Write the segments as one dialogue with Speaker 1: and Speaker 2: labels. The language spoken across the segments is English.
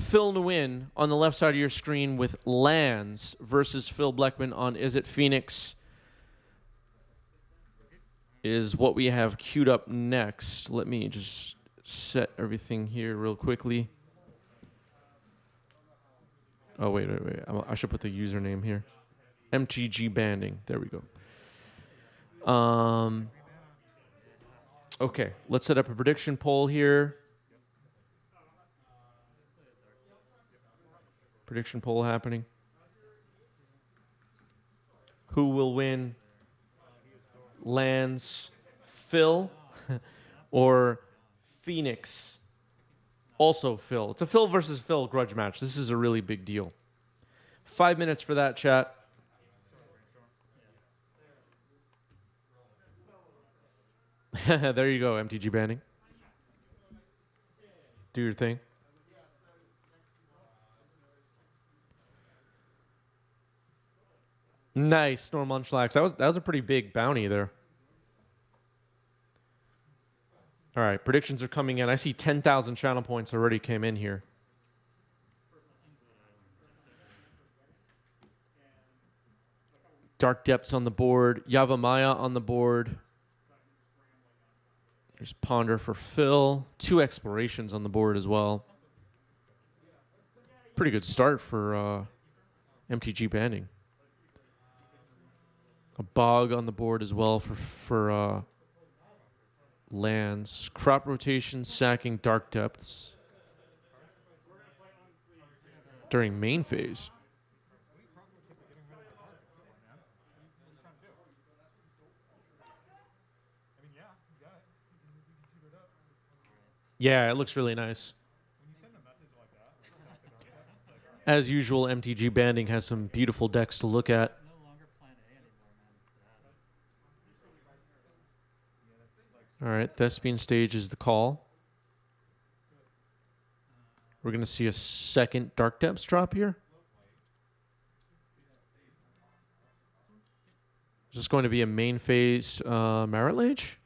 Speaker 1: Phil Nguyen on the left side of your screen with lands versus Phil Bleckman on Izzet Phoenix is what we have queued up next. Let me just set everything here real quickly. Oh, wait. I should put the username here. MTG banding. There we go. Okay, let's set up a prediction poll here. Prediction poll happening. Who will win? Lands, Phil, or Phoenix? Also Phil. It's a Phil versus Phil grudge match. This is a really big deal. 5 minutes for that, chat. There you go, MTG banning. Do your thing. Nice, Norm Munchlax. That was a pretty big bounty there. All right, predictions are coming in. I see 10,000 channel points already came in here. Dark Depths on the board. Yavamaya on the board. There's Ponder for Phil. 2 explorations on the board as well. Pretty good start for MTG banding. A Bog on the board as well for lands. Crop rotation, sacking Dark Depths during main phase. Yeah, it looks really nice. As usual, MTG banding has some beautiful decks to look at. All right, Thespian Stage is the call. We're going to see a second Dark Depths drop here. Is this going to be a main phase Marit Lage?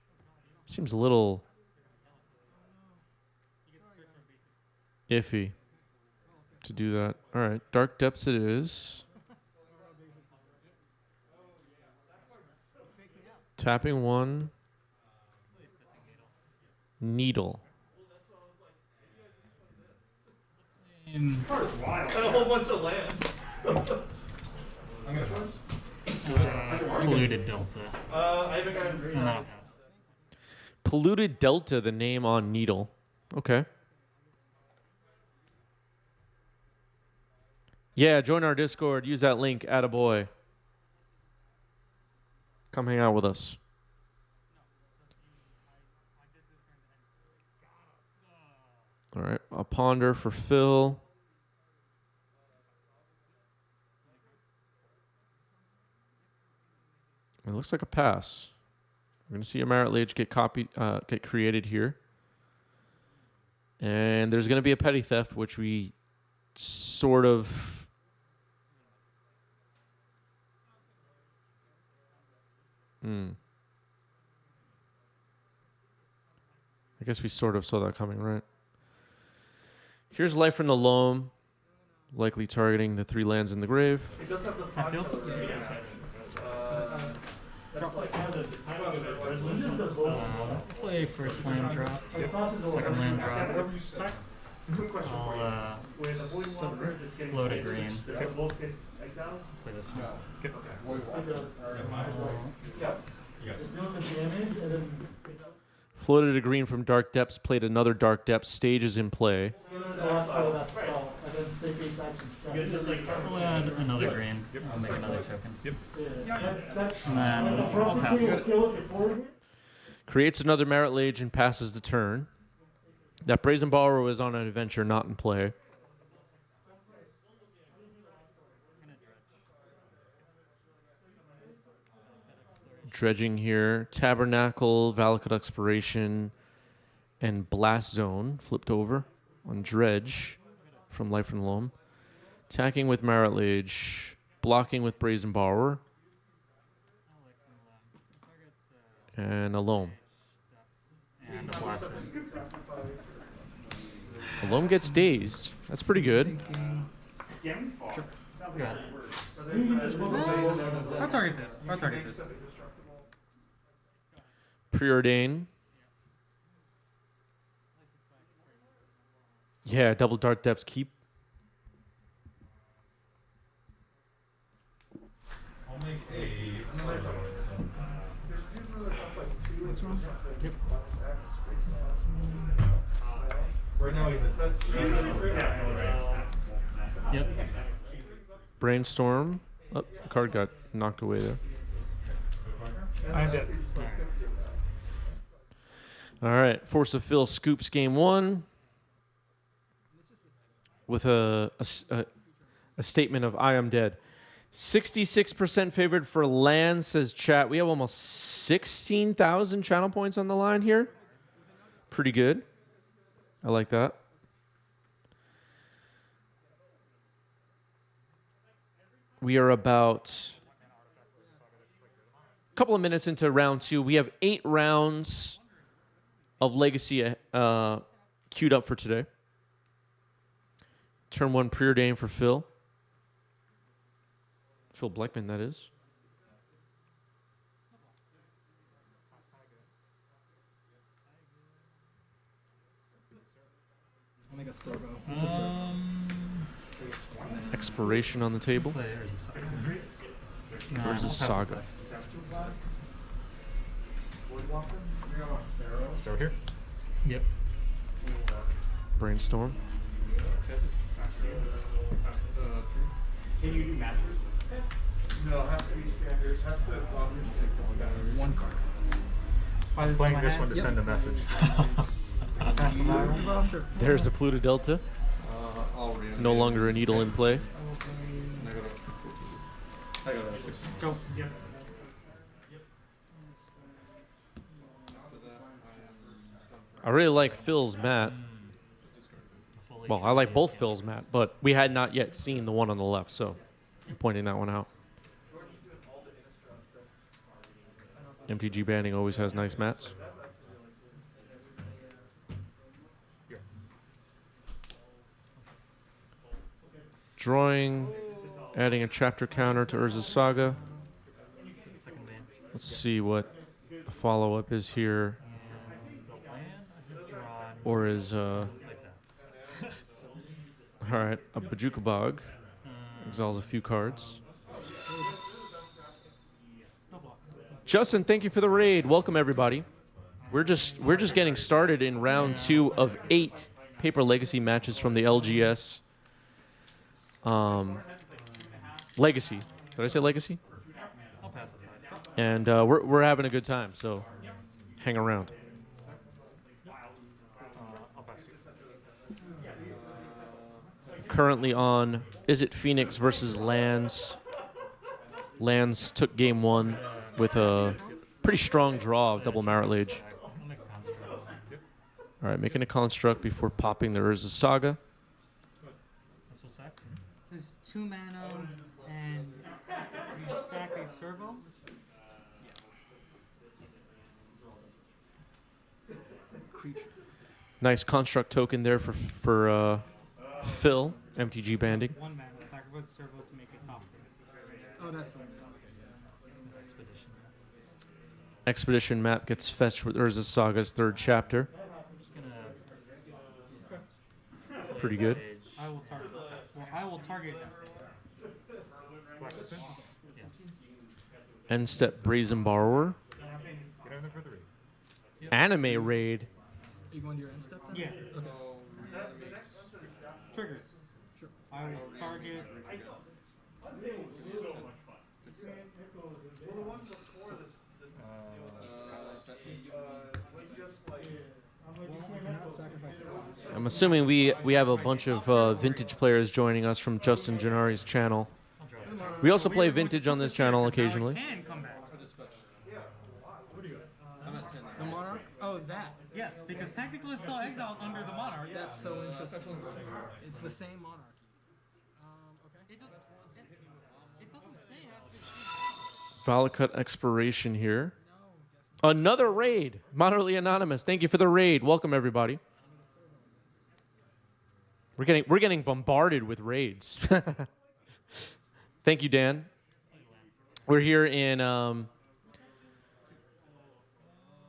Speaker 1: Seems a little iffy to do that. All right, Dark Depths it is. Tapping 1. Needle.
Speaker 2: And a whole bunch of land.
Speaker 3: Polluted Delta.
Speaker 2: I haven't gotten green.
Speaker 3: And that'll pass.
Speaker 1: Polluted Delta, the name on Needle. Okay. Yeah, join our Discord. Use that link. Attaboy. Come hang out with us. All right, a Ponder for Phil. It looks like a pass. We're going to see a Marit Lage get created here. And there's going to be a Petty Theft, which we sort of... I guess we sort of saw that coming, right? Here's Life from the Loam, likely targeting the 3 lands in the grave.
Speaker 2: It does have the
Speaker 3: Play first land drop. Second land drop. I'll float a green. Play this one.
Speaker 1: Floated a green from Dark Depths, played another Dark Depths. Stage is in play.
Speaker 3: I'll add another green. I'll make another token. And then I'll pass.
Speaker 1: Creates another Marit Lage and passes the turn. That Brazen Borrower is on an adventure, not in play. Dredging here. Tabernacle, Valakut Exploration, and Blast Zone flipped over on Dredge from Life and Loam. Attacking with Marit Lage. Blocking with Brazen Borrower. And a Loam.
Speaker 3: And a Blast Zone.
Speaker 1: Alone gets dazed. That's pretty good.
Speaker 2: Thinking.
Speaker 3: Go ahead.
Speaker 2: I'll target this. I'll target this.
Speaker 1: Preordain. Yeah, double dark depths keep.
Speaker 4: I'll make a.
Speaker 2: What's wrong? Yep.
Speaker 4: Right now,
Speaker 3: Yep.
Speaker 1: Brainstorm. Oh, the card got knocked away there.
Speaker 2: I'm dead.
Speaker 1: All right, Force of Phil scoops game 1 with a statement of I am dead. 66% favored for land, says chat. We have almost 16,000 channel points on the line here. Pretty good. I like that. We are about a couple of minutes into round 2. We have 8 rounds of Legacy queued up for today. Turn 1 preordained for Phil. Phil Bleckman, that is.
Speaker 2: I'll make a servo. It's a servo.
Speaker 1: Expiration on the table.
Speaker 3: Play Urza Saga. No,
Speaker 1: Urza
Speaker 3: I'll pass
Speaker 1: Saga.
Speaker 3: it
Speaker 4: so here.
Speaker 3: Yep.
Speaker 1: Brainstorm.
Speaker 2: Can you do masters?
Speaker 4: No, have to be standard. Have to.
Speaker 2: One card.
Speaker 4: Playing this one to send a message.
Speaker 2: Sure.
Speaker 1: There's the Pluto Delta. No longer a needle in play.
Speaker 4: I got a 16.
Speaker 2: Go. Yep.
Speaker 1: I really like Phil's mat. Well, I like both Phil's mat, but we had not yet seen the one on the left, so I'm pointing that one out. MTG banding always has nice mats. Drawing, adding a chapter counter to Urza's Saga.
Speaker 3: Second ban.
Speaker 1: Let's see what the follow-up is here.
Speaker 3: The land, I just drawn.
Speaker 1: Or is,
Speaker 3: Lights out.
Speaker 1: alright, a Bajuka Bog. Exiles a few cards. Justin, thank you for the raid. Welcome, everybody. We're just getting started in round 2 of 8 Paper Legacy matches from the LGS. Legacy. Did I say Legacy?
Speaker 3: I'll pass it.
Speaker 1: And we're having a good time, so hang around.
Speaker 3: I'll pass it.
Speaker 1: Currently on Izzet Phoenix versus Lands. Lands took game 1 with a pretty strong draw of double Marit Lage.
Speaker 3: I'll make a construct.
Speaker 1: All right, making a construct before popping the Urza Saga.
Speaker 3: That's what's that?
Speaker 5: There's 2 mana and you sack a servo.
Speaker 1: Nice construct token there for Phil, MTG banding.
Speaker 5: 1 mana, sacrifice servo to make a copy.
Speaker 2: Oh, that's not
Speaker 3: Expedition.
Speaker 1: Expedition map gets fetched with Urza Saga's 3rd chapter.
Speaker 3: I'm just gonna.
Speaker 1: Pretty good.
Speaker 5: I will target. Well, I will target.
Speaker 3: Yeah.
Speaker 1: End step Brazen Borrower.
Speaker 4: Get out there for 3.
Speaker 1: Anime raid.
Speaker 2: You going to your end step then?
Speaker 5: Yeah.
Speaker 2: Okay.
Speaker 5: Triggers. Sure. I will target.
Speaker 1: I'm assuming we have a bunch of vintage players joining us from Justin Gennari's channel. We also play vintage on this channel occasionally.
Speaker 5: Can come back.
Speaker 2: The monarch? Oh, that.
Speaker 5: Yes, because technically it's still exiled under the monarch.
Speaker 2: That's so interesting. It's the same monarch. Okay.
Speaker 5: It doesn't say it has to be.
Speaker 1: Valakut expiration here. Another raid. Moderately Anonymous. Thank you for the raid. Welcome, everybody. We're getting bombarded with raids. Thank you, Dan. We're here in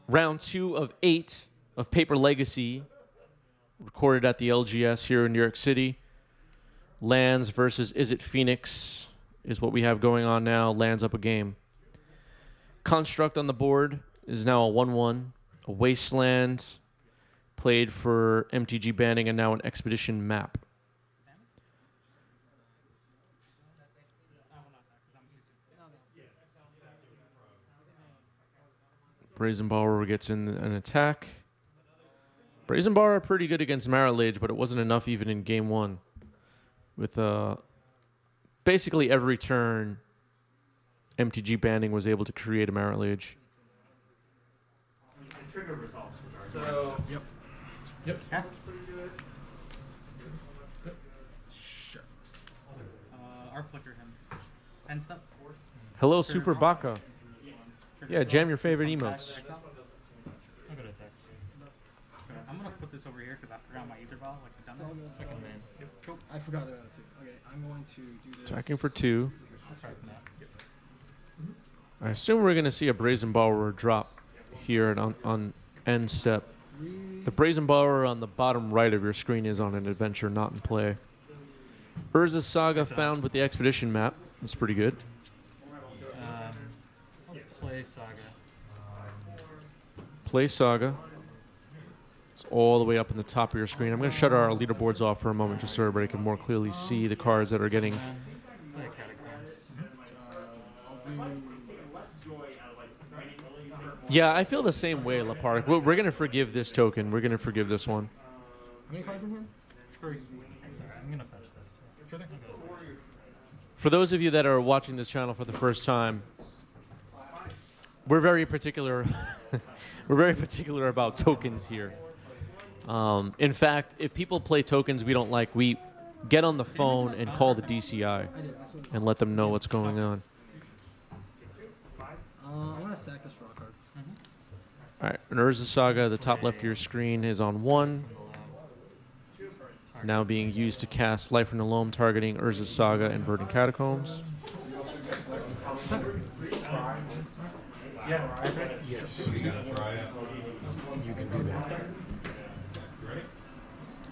Speaker 1: round 2 of 8 of Paper Legacy, recorded at the LGS here in New York City. Lands versus Izzet Phoenix is what we have going on now. Lands up a game. Construct on the board is now a 1-1. A Wasteland played for MTG banning and now an Expedition map. Brazen Borrower gets in an attack. Brazen Borrower pretty good against Marilage, but it wasn't enough even in game 1. With basically every turn, MTG banning was able to create a Marilage.
Speaker 2: So,
Speaker 3: Yep. Cast.
Speaker 2: sure.
Speaker 3: Our flicker him. End step.
Speaker 1: Hello, Super Baka. Yeah, jam your favorite emotes.
Speaker 3: I'll go to text. I'm gonna put this over here because I forgot my ether ball. Like I've done that. Second man. Cool.
Speaker 2: I forgot about it too. Okay, I'm going to do this.
Speaker 1: Attacking for 2.
Speaker 3: Let's try from that.
Speaker 1: I assume we're going to see a Brazen Borrower drop here on end step. The Brazen Borrower on the bottom right of your screen is on an adventure, not in play. Urza's Saga found with the Expedition map. That's pretty good.
Speaker 3: I'll play Saga.
Speaker 1: Play Saga. It's all the way up in the top of your screen. I'm going to shut our leaderboards off for a moment just so everybody can more clearly see the cards that are getting...
Speaker 3: Play Catacombs.
Speaker 2: I'll do.
Speaker 1: Yeah, I feel the same way, Lapark. We're going to forgive this token. We're going to forgive this one.
Speaker 2: How many cards in here?
Speaker 3: 3. Sorry, I'm gonna fetch this too.
Speaker 4: Sure thing.
Speaker 1: For those of you that are watching this channel for the first time, we're very particular. We're very particular about tokens here. In fact, if people play tokens we don't like, we get on the phone and call the DCI and let them know what's going on.
Speaker 2: I'm gonna sack this draw card.
Speaker 1: All right, an Urza Saga, the top left of your screen is on 1. Now being used to cast Life from the Loam, targeting Urza Saga and Verdant Catacombs.
Speaker 6: Yes. You can do that.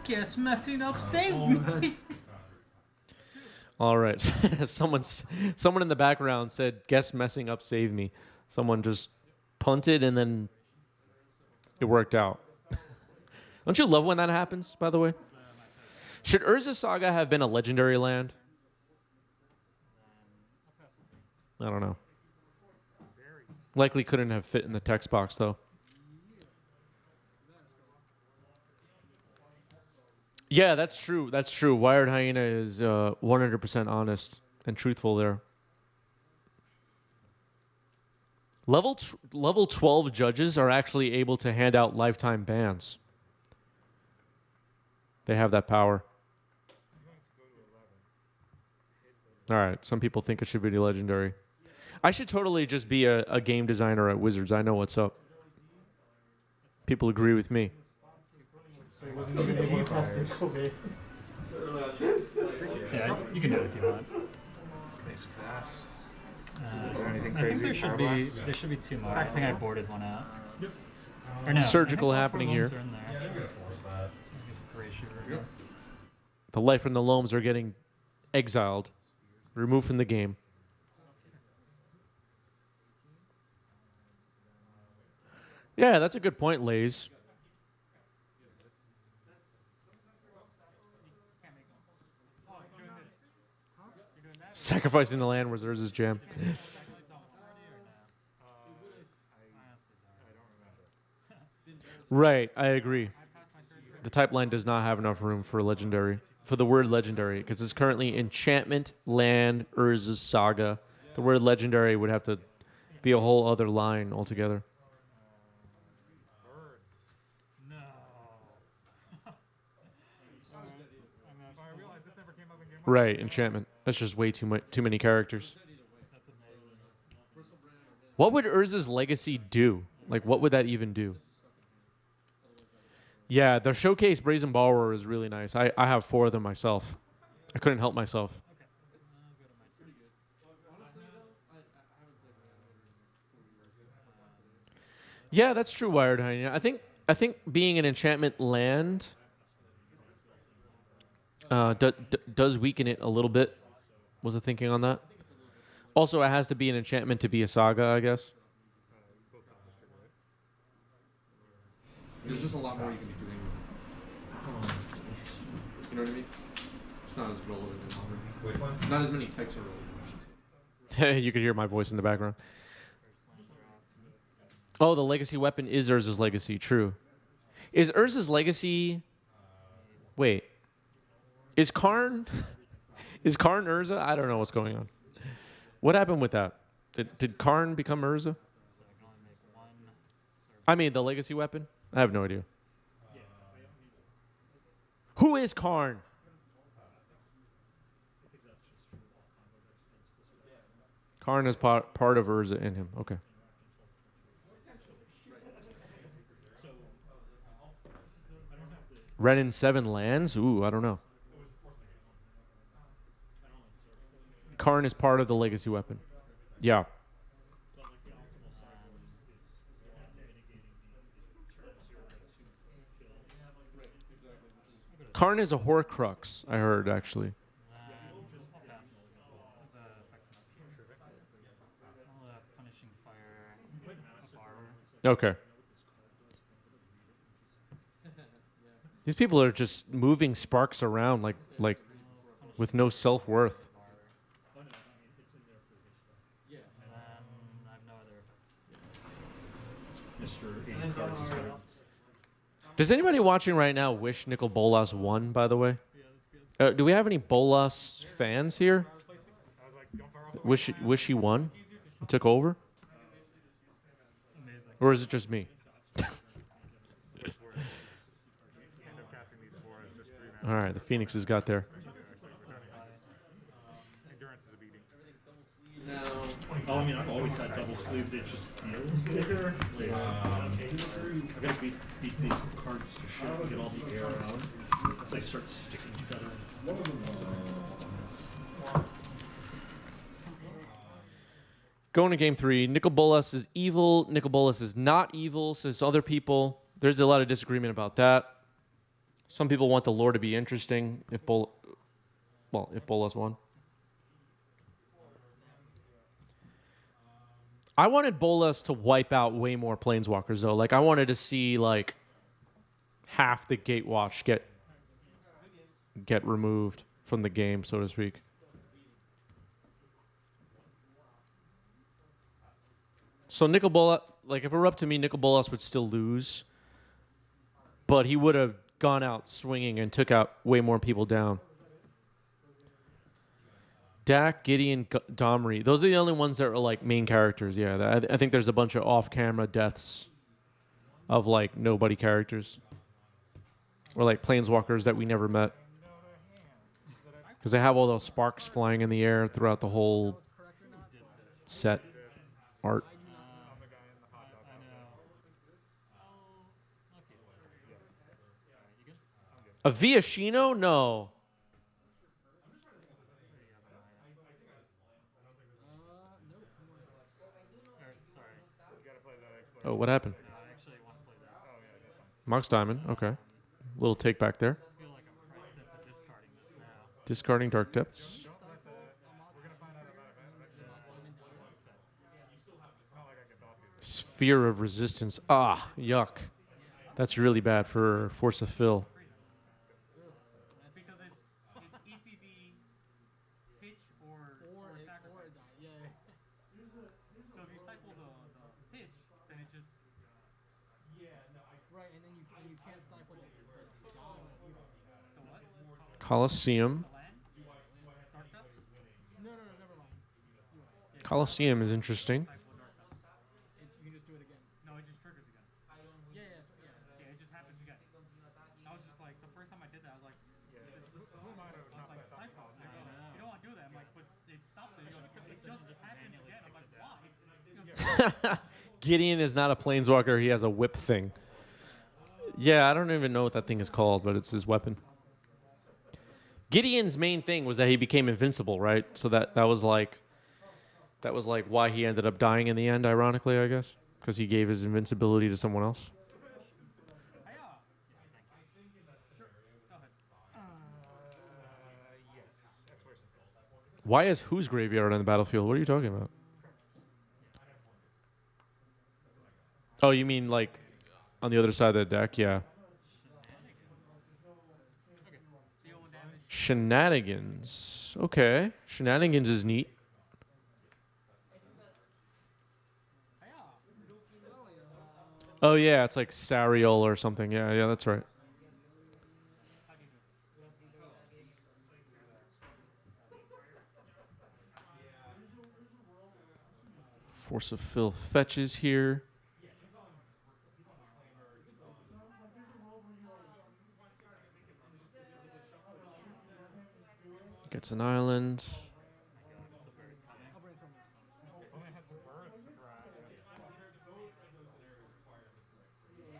Speaker 3: Guess messing up saved me.
Speaker 1: All right, someone in the background said, "Guess messing up save me." Someone just punted and then it worked out. Don't you love when that happens, by the way? Should Urza Saga have been a legendary land? I don't know. Likely couldn't have fit in the text box, though. Yeah, that's true. That's true. Wired Hyena is 100% honest and truthful there. Level 12 judges are actually able to hand out lifetime bans. They have that power. All right, some people think it should be legendary. I should totally just be a game designer at Wizards. I know what's up. People agree with me.
Speaker 3: Yeah, you can do it if you want.
Speaker 4: Makes it fast.
Speaker 3: Is
Speaker 4: there anything
Speaker 3: I think
Speaker 4: crazy
Speaker 3: there should be 2 more. I think I boarded one out. Or no,
Speaker 1: Surgical
Speaker 3: I think
Speaker 1: happening
Speaker 3: all 4
Speaker 1: here.
Speaker 3: loans are in there. I guess 3 should be.
Speaker 1: The Life and the Loams are getting exiled, removed from the game. Yeah, that's a good point, Lays. Sacrificing the land was Urza's jam. Right, I agree. The type line does not have enough room for legendary, for the word legendary, because it's currently enchantment, land, Urza's Saga. The word legendary would have to be a whole other line altogether.
Speaker 3: No.
Speaker 4: I realized this never came up in game.
Speaker 1: Right, enchantment. That's just way too many characters.
Speaker 3: That's amazing. What
Speaker 1: What would Urza's Legacy do? Like, what would that even do? Yeah, the showcase Brazen Borrower is really nice. I have 4 of them myself. I couldn't help myself.
Speaker 3: Okay. I'll go to my turn.
Speaker 1: Yeah, that's true, Wired Hyena. I think being an enchantment land does weaken it a little bit. Was the thinking on that? Also, it has to be an enchantment to be a saga, I guess. There's just a lot more you can be doing. You know what I mean? It's not as relevant in modern. Not as many types are relevant. You could hear my voice in the background. Oh, the legacy weapon is Urza's legacy. True. Is Urza's legacy? Wait. Is Karn? Is Karn Urza? I don't know what's going on. What happened with that? Did Karn become Urza?
Speaker 3: So I can only make one.
Speaker 1: I mean, the legacy weapon? I have no idea. Who is Karn? Karn is part of Urza in him. Okay. Renin 7 lands? Ooh, I don't know. Karn is part of the legacy weapon. Yeah. Karn is a Horcrux, I heard, actually.
Speaker 3: I'll pass. The effects enough. Punishing fire. A borrower.
Speaker 1: Okay. These people are just moving sparks around like with no self-worth.
Speaker 3: And then I have no other effects.
Speaker 6: Mr. 80 cards as well.
Speaker 1: Does anybody watching right now wish Nicol Bolas won, by the way? Do we have any Bolas fans here? Wish he won and took over?
Speaker 3: Amazing.
Speaker 1: Or is it just me? All right, the Phoenixes got there.
Speaker 4: Endurance is a beating.
Speaker 6: Oh, I mean, I've always had double sleeved. It just feels bigger. Like, I've got to beat these cards to shit and get all the air out as I start sticking together.
Speaker 1: Going to game 3. Nicol Bolas is evil. Nicol Bolas is not evil, says other people. There's a lot of disagreement about that. Some people want the lore to be interesting if Bolas won. I wanted Bolas to wipe out way more planeswalkers though. Like I wanted to see like half the Gatewatch get removed from the game, so to speak. So Nicol Bolas, like if it were up to me, Nicol Bolas would still lose, but he would have gone out swinging and took out way more people down. Dak, Gideon, Domri. Those are the only ones that are like main characters. Yeah, I think there's a bunch of off-camera deaths of like nobody characters. Or like planeswalkers that we never met. Because they have all those sparks flying in the air throughout the whole set art. A Viashino? No. Oh, what happened?
Speaker 3: I actually want to play this.
Speaker 1: Mox Diamond. Okay. Little take back there.
Speaker 3: I feel like I'm priced into discarding this now.
Speaker 1: Discarding Dark Depths. Sphere of Resistance. Ah, yuck. That's really bad for Force of Fill.
Speaker 3: Because it's ETB, pitch, or sacrifice.
Speaker 2: Yeah.
Speaker 3: So if you cycle the pitch, then it just...
Speaker 2: Right, and then you can't stifle the guy either.
Speaker 3: So what?
Speaker 1: Colosseum.
Speaker 3: Land? Dark Depth?
Speaker 2: No, never mind. You're right.
Speaker 1: Colosseum is interesting.
Speaker 3: Cycle Dark Depth.
Speaker 2: You can just do it again.
Speaker 3: No, it just triggers again.
Speaker 2: Yeah.
Speaker 3: Yeah, it just happens again. I was just like, the first time I did that, I was like,
Speaker 4: Who am I to
Speaker 3: I
Speaker 4: not
Speaker 3: was like,
Speaker 4: play
Speaker 3: stifle.
Speaker 4: something?
Speaker 3: You don't want to do that. I'm like, but it stops it. He goes, it just happens again. I'm like, why? He goes,
Speaker 1: Gideon is not a planeswalker. He has a whip thing. Yeah, I don't even know what that thing is called, but it's his weapon. Gideon's main thing was that he became invincible, right? So that was like why he ended up dying in the end, ironically, I guess, because he gave his invincibility to someone else. Why is whose graveyard on the battlefield? What are you talking about? Oh, you mean like on the other side of the deck? Yeah. Shenanigans. Okay. Shenanigans is neat. Oh, yeah. It's like Sariel or something. Yeah, yeah, that's right. Force of Phil fetches here. Gets an island.
Speaker 4: Only had some birds to grab.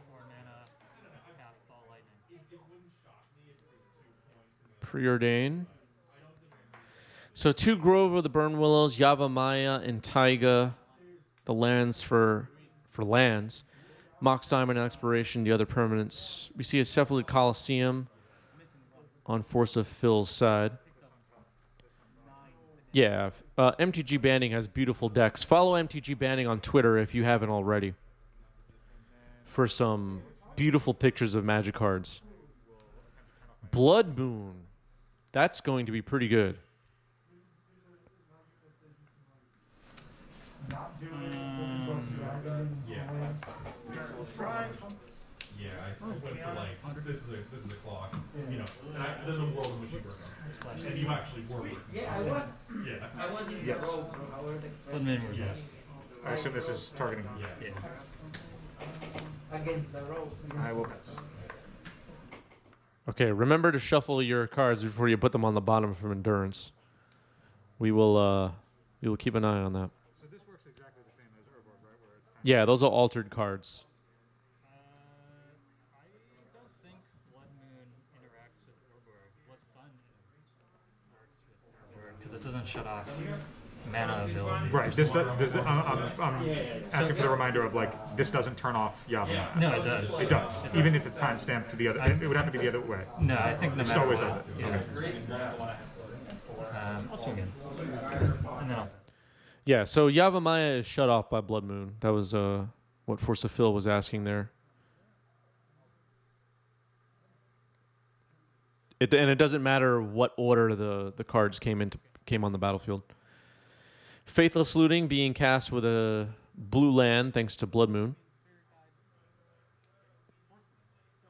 Speaker 3: 4 mana, cast ball lightning.
Speaker 1: Preordain. So 2 Grove of the Burn Willows, Yavamaya, and Taiga. The lands for lands. Mox Diamond Exploration, the other permanents. We see a Cephalid Coliseum on Force of Phil's side. Yeah, MTG Banding has beautiful decks. Follow MTG Banding on Twitter if you haven't already for some beautiful pictures of Magic cards. Blood Moon. That's going to be pretty good.
Speaker 6: Yeah, I went for like this is a clock. You know, and there's a world in which you work on. And you actually were working.
Speaker 7: Yeah, I was.
Speaker 6: Yeah.
Speaker 7: I was in
Speaker 4: Yes.
Speaker 7: the row.
Speaker 3: Blood Moon was yes.
Speaker 4: I assume this is targeting.
Speaker 6: Yeah.
Speaker 7: Against the row.
Speaker 4: I will pass.
Speaker 1: Okay, remember to shuffle your cards before you put them on the bottom from Endurance. We will keep an eye on that.
Speaker 4: So this works exactly the same as Urborg, right? Where it's time
Speaker 1: Yeah, those are altered cards.
Speaker 3: I don't think Blood Moon interacts with Urborg. Blood Sun works with Urborg because it doesn't shut off mana ability.
Speaker 4: Right. This does. I'm asking for the reminder of like this doesn't turn off Yavimaya.
Speaker 3: No, it does.
Speaker 4: It does. Even if it's time stamped to the other. It would have to be the other way.
Speaker 3: No, I think no
Speaker 4: It
Speaker 3: matter
Speaker 4: always
Speaker 3: what.
Speaker 4: does it.
Speaker 3: Yeah.
Speaker 4: Okay.
Speaker 3: I'll swing in. And then I'll.
Speaker 1: Yeah, so Yavamaya is shut off by Blood Moon. That was what Force of Phil was asking there. And it doesn't matter what order the cards came on the battlefield. Faithless Looting being cast with a blue land thanks to Blood Moon.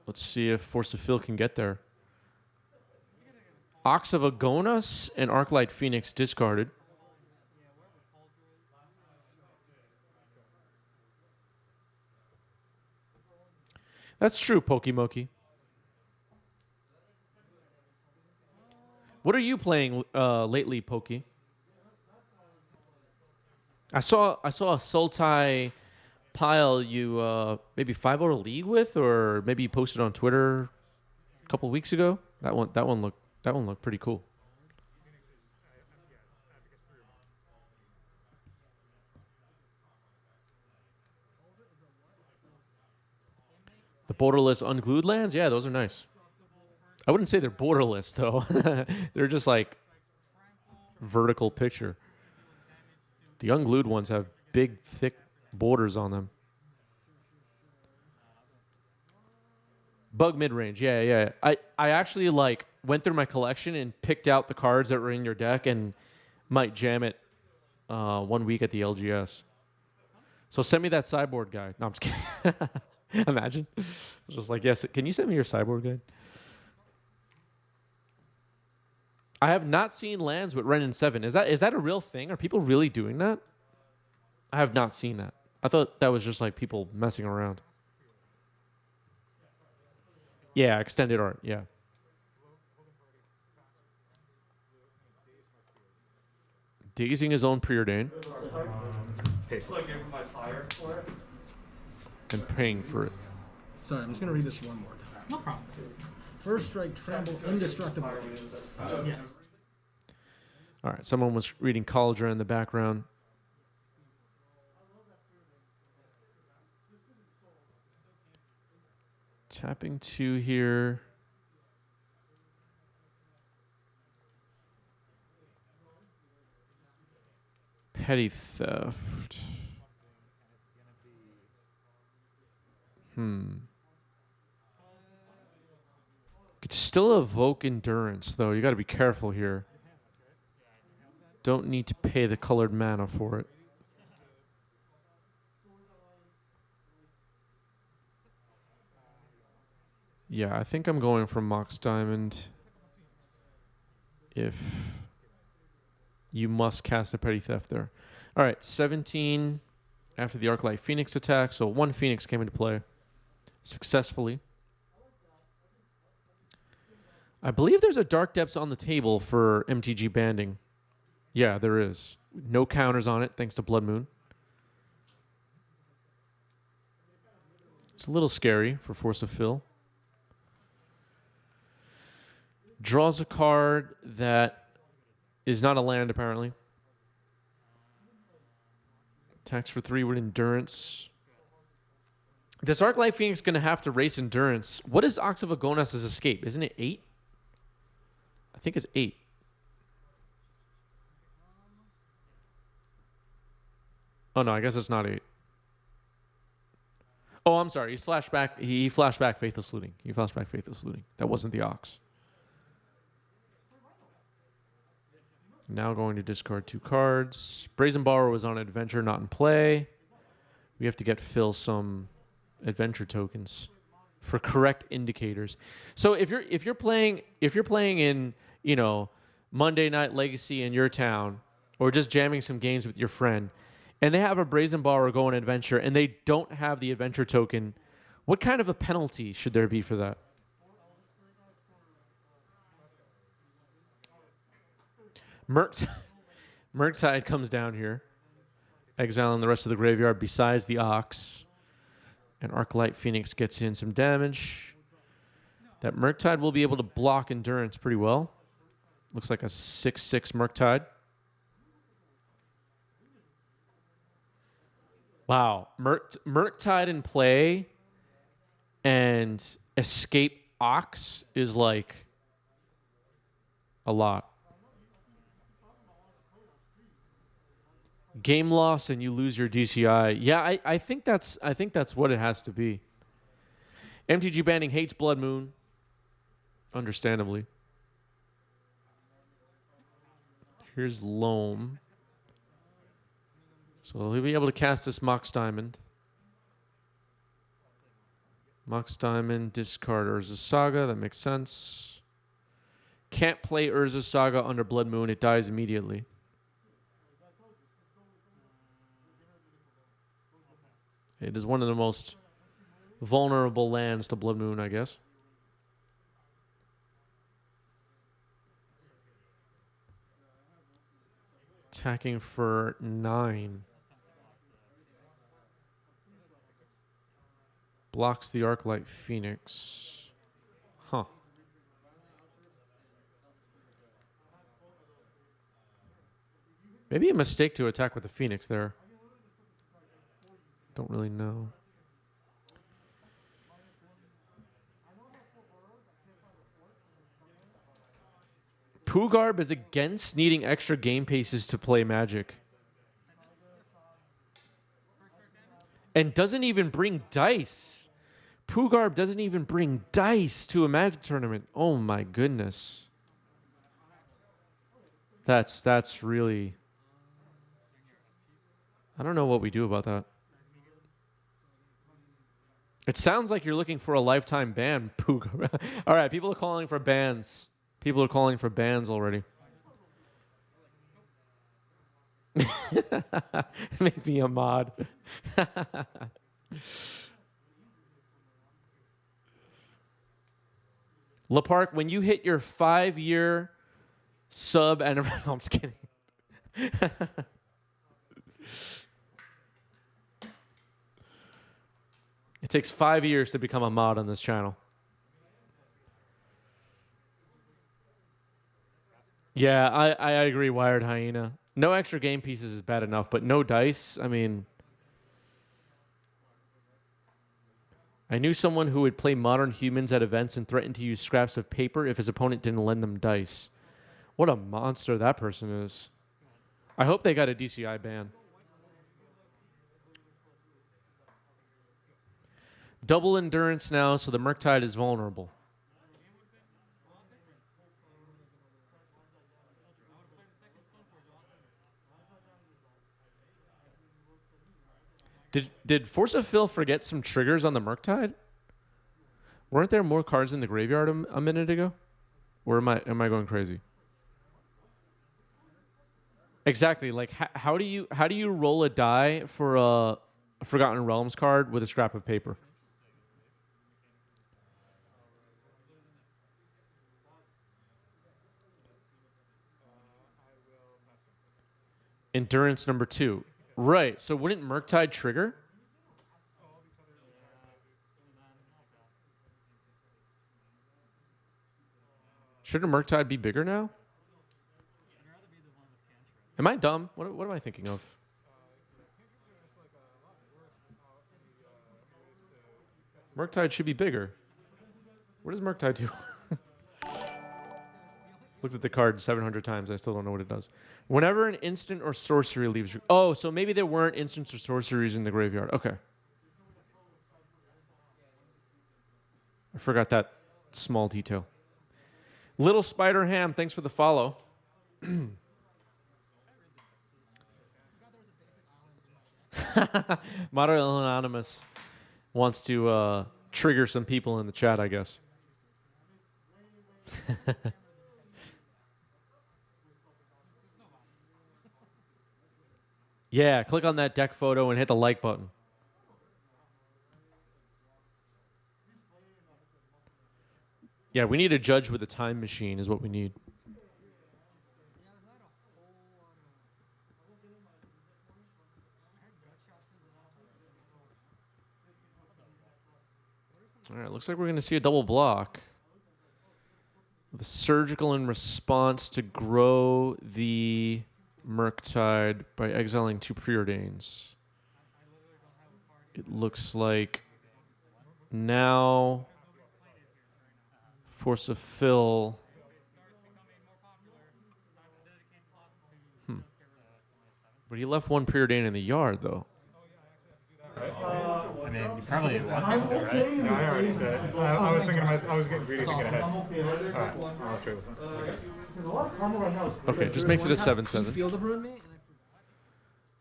Speaker 1: Let's see if Force of Phil can get there. Ox of Agonas and Arclight Phoenix discarded. That's true, Pokimoki. What are you playing lately, Poki? I saw a Sultai pile you maybe 5-0 league with, or maybe you posted on Twitter a couple weeks ago. That one looked pretty cool. The borderless unglued lands, yeah, those are nice. I wouldn't say they're borderless though. They're just like vertical picture. The unglued ones have big, thick borders on them. Bug mid-range, yeah. I actually like went through my collection and picked out the cards that were in your deck and might jam it 1 week at the LGS. So send me that sideboard guide. No, I'm just kidding. Imagine. I was just like, yes, can you send me your sideboard guide? I have not seen lands with Ren and 7. Is that a real thing? Are people really doing that? I have not seen that. I thought that was just like people messing around. Yeah, extended art, yeah. Dazing his own preordain.
Speaker 4: Pay for it.
Speaker 1: And paying for it.
Speaker 2: Sorry, I'm just gonna read this one more time.
Speaker 3: No problem.
Speaker 2: First strike, trample, indestructible.
Speaker 3: Yes.
Speaker 1: All right, someone was reading Cauldron in the background. Tapping 2 here. Petty theft. Could still evoke endurance, though. You got to be careful here. Don't need to pay the colored mana for it. Yeah, I think I'm going for Mox Diamond. If you must cast a Petty Theft there. All right, 17 after the Arclight Phoenix attack. So 1 Phoenix came into play successfully. I believe there's a Dark Depths on the table for MTG banding. Yeah, there is. No counters on it, thanks to Blood Moon. It's a little scary for Force of Fill. Draws a card that is not a land, apparently. Attacks for 3 with Endurance. This Arclight Phoenix is going to have to race Endurance. What is Ox of Agonas' escape? Isn't it 8? I think it's 8. Oh, no, I guess it's not 8. Oh, I'm sorry. He's flashback. He flashed back Faithless Looting. He flashed back Faithless Looting. That wasn't the Ox. Now going to discard 2 cards. Brazen Borrower was on adventure, not in play. We have to get Phil some adventure tokens for correct indicators. So if you're playing in, you know, Monday Night Legacy in your town, or just jamming some games with your friend, and they have a Brazen Borrower go on adventure and they don't have the adventure token, what kind of a penalty should there be for that? Murktide comes down here, exiling the rest of the graveyard besides the Ox. And Arclight Phoenix gets in some damage. That Murktide will be able to block Endurance pretty well. Looks like a 6/6 Murktide. Wow. Murktide in play and Escape Ox is like a lot. Game loss and you lose your DCI. Yeah, I think that's what it has to be. MTG Banding hates Blood Moon. Understandably. Here's Loam. So he'll be able to cast this Mox Diamond. Mox Diamond, discard Urza Saga. That makes sense. Can't play Urza Saga under Blood Moon. It dies immediately. It is one of the most vulnerable lands to Blood Moon, I guess. Attacking for 9. Blocks the Arclight Phoenix. Huh. Maybe a mistake to attack with the Phoenix there. Don't really know. Poogarb is against needing extra game paces to play Magic. And doesn't even bring dice. Poogarb doesn't even bring dice to a Magic tournament. Oh my goodness. That's really... I don't know what we do about that. It sounds like you're looking for a lifetime ban, Poogarb. All right, people are calling for bans. People are calling for bans already. Make me a mod. LaPark, when you hit your 5-year sub and I'm just kidding. It takes 5 years to become a mod on this channel. Yeah, I agree, Wired Hyena. No extra game pieces is bad enough, but no dice, I mean... I knew someone who would play Modern Humans at events and threaten to use scraps of paper if his opponent didn't lend them dice. What a monster that person is. I hope they got a DCI ban. Double endurance now, so the Murktide is vulnerable. Did Force of Phil forget some triggers on the Murktide? Weren't there more cards in the graveyard a minute ago? Or am I going crazy? Exactly. Like how do you roll a die for a Forgotten Realms card with a scrap of paper? Endurance number 2. Right. So wouldn't Murktide trigger? Shouldn't Murktide be bigger now? Am I dumb? What am I thinking of? Murktide should be bigger. What does Murktide do? Looked at the card 700 times. I still don't know what it does. Whenever an instant or sorcery leaves... Oh, so maybe there weren't instants or sorceries in the graveyard. Okay. I forgot that small detail. Little Spider Ham, thanks for the follow. Modern Anonymous wants to trigger some people in the chat, I guess. Yeah, click on that deck photo and hit the like button. Yeah, we need a judge with a time machine is what we need. All right, looks like we're going to see a double block. The surgical in response to grow the Murktide by exiling 2 preordains. It looks like now Force of Phil. But he left 1 preordain in the yard, though.
Speaker 3: I mean, you probably want to, right?
Speaker 4: No, I already said it. I was thinking I was getting greedy thinking ahead. Alright, I'll trade with him.
Speaker 1: Okay, just makes it a 7/7.
Speaker 2: Field of Ruin me?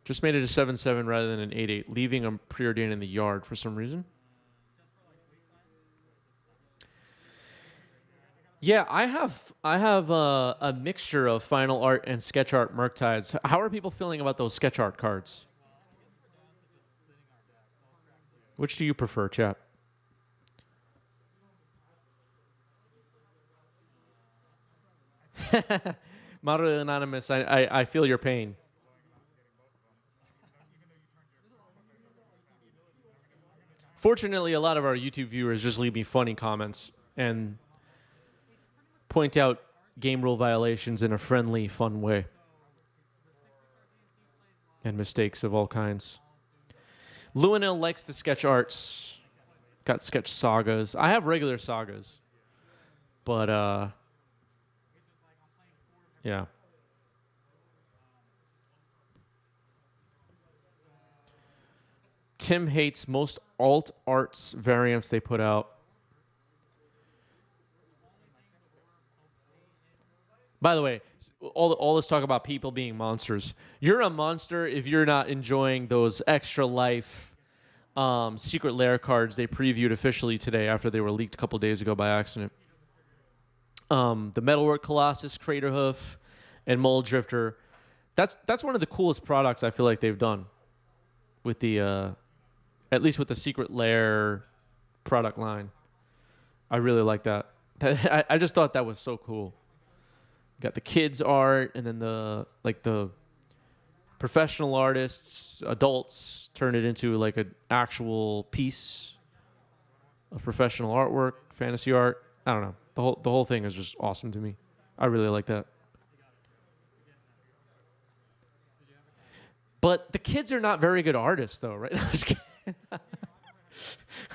Speaker 1: Just made it a 7/7 rather than an 8/8, leaving a preordain in the yard for some reason. Yeah, I have a mixture of final art and sketch art Murktides. How are people feeling about those sketch art cards? Which do you prefer, chat? Moderately Anonymous, I feel your pain. Fortunately, a lot of our YouTube viewers just leave me funny comments and point out game rule violations in a friendly, fun way. And mistakes of all kinds. Luanil likes the sketch arts. Got sketch sagas. I have regular sagas. But, yeah. Tim hates most alt arts variants they put out. By the way, all this talk about people being monsters. You're a monster if you're not enjoying those extra life secret lair cards they previewed officially today after they were leaked a couple days ago by accident. The Metalwork Colossus, Craterhoof, and Mold Drifter. That's one of the coolest products I feel like they've done with the at least with the secret lair product line. I really like that. I just thought that was so cool. Got the kids art, and then the professional artists, adults turn it into like an actual piece. of professional artwork, fantasy art. I don't know. The whole thing is just awesome to me. I really like that. But the kids are not very good artists, though, right?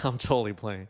Speaker 1: I'm totally playing.